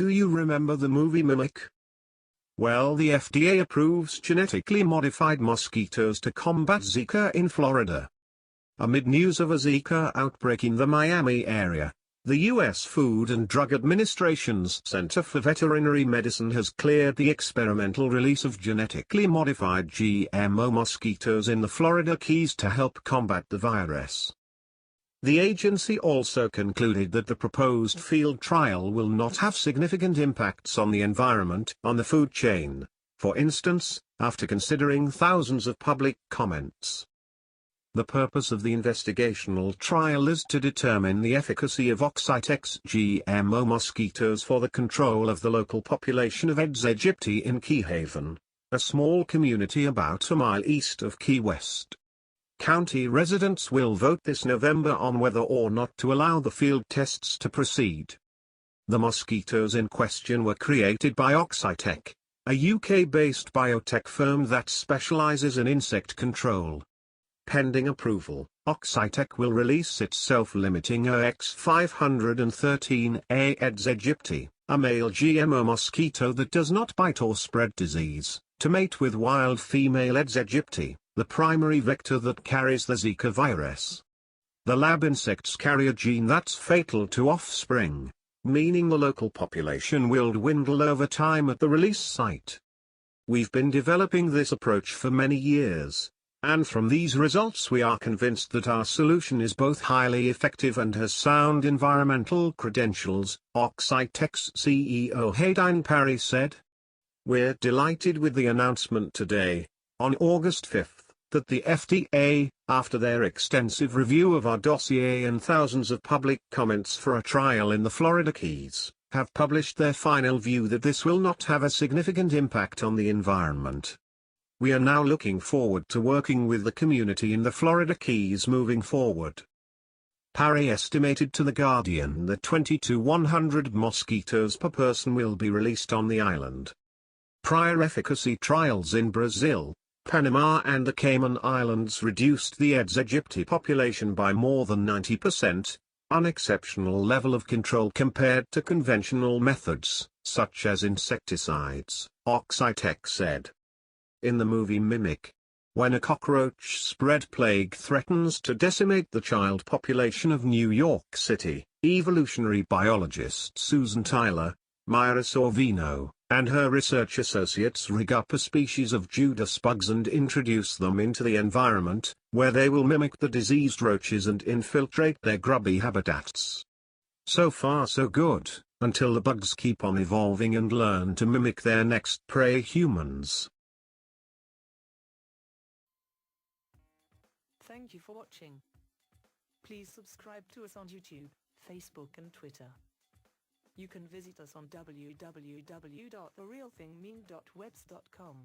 Do you remember the movie Mimic? Well, the FDA approves genetically modified mosquitoes to combat Zika in Florida. Amid news of a Zika outbreak in the Miami area, the U.S. Food and Drug Administration's Center for Veterinary Medicine has cleared the experimental release of genetically modified GMO mosquitoes in the Florida Keys to help combat the virus. The agency also concluded that the proposed field trial will not have significant impacts on the environment on the food chain, for instance, after considering thousands of public comments. The purpose of the investigational trial is to determine the efficacy of Oxitec's GMO mosquitoes for the control of the local population of Aedes aegypti in Key Haven, a small community about a mile east of Key West. County residents will vote this November on whether or not to allow the field tests to proceed. The mosquitoes in question were created by Oxitec, a UK-based biotech firm that specializes in insect control. Pending approval, Oxitec will release its self-limiting OX513 Aedes aegypti, a male GMO mosquito that does not bite or spread disease, to mate with wild female Aedes aegypti, the primary vector that carries the Zika virus. The lab insects carry a gene that's fatal to offspring, meaning the local population will dwindle over time at the release site. We've been developing this approach for many years, and from these results we are convinced that our solution is both highly effective and has sound environmental credentials, Oxitec's CEO Hayden Parry said. We're delighted with the announcement today, on August 5th, that the FDA, after their extensive review of our dossier and thousands of public comments for a trial in the Florida Keys, have published their final view that this will not have a significant impact on the environment. We are now looking forward to working with the community in the Florida Keys moving forward. Parry estimated to The Guardian that 20 to 100 mosquitoes per person will be released on the island. Prior efficacy trials in Brazil, Panama and the Cayman Islands reduced the Aedes aegypti population by more than 90%, an exceptional level of control compared to conventional methods, such as insecticides, Oxitec said. In the movie Mimic, when a cockroach spread plague threatens to decimate the child population of New York City, evolutionary biologist Susan Tyler, Myra Sorvino, and her research associates rig up a species of Judas bugs and introduce them into the environment, where they will mimic the diseased roaches and infiltrate their grubby habitats. So far so good, until the bugs keep on evolving and learn to mimic their next prey, humans. Thank you for watching. Please subscribe to us on YouTube, Facebook and Twitter. You can visit us on www.therealthingmean.webs.com.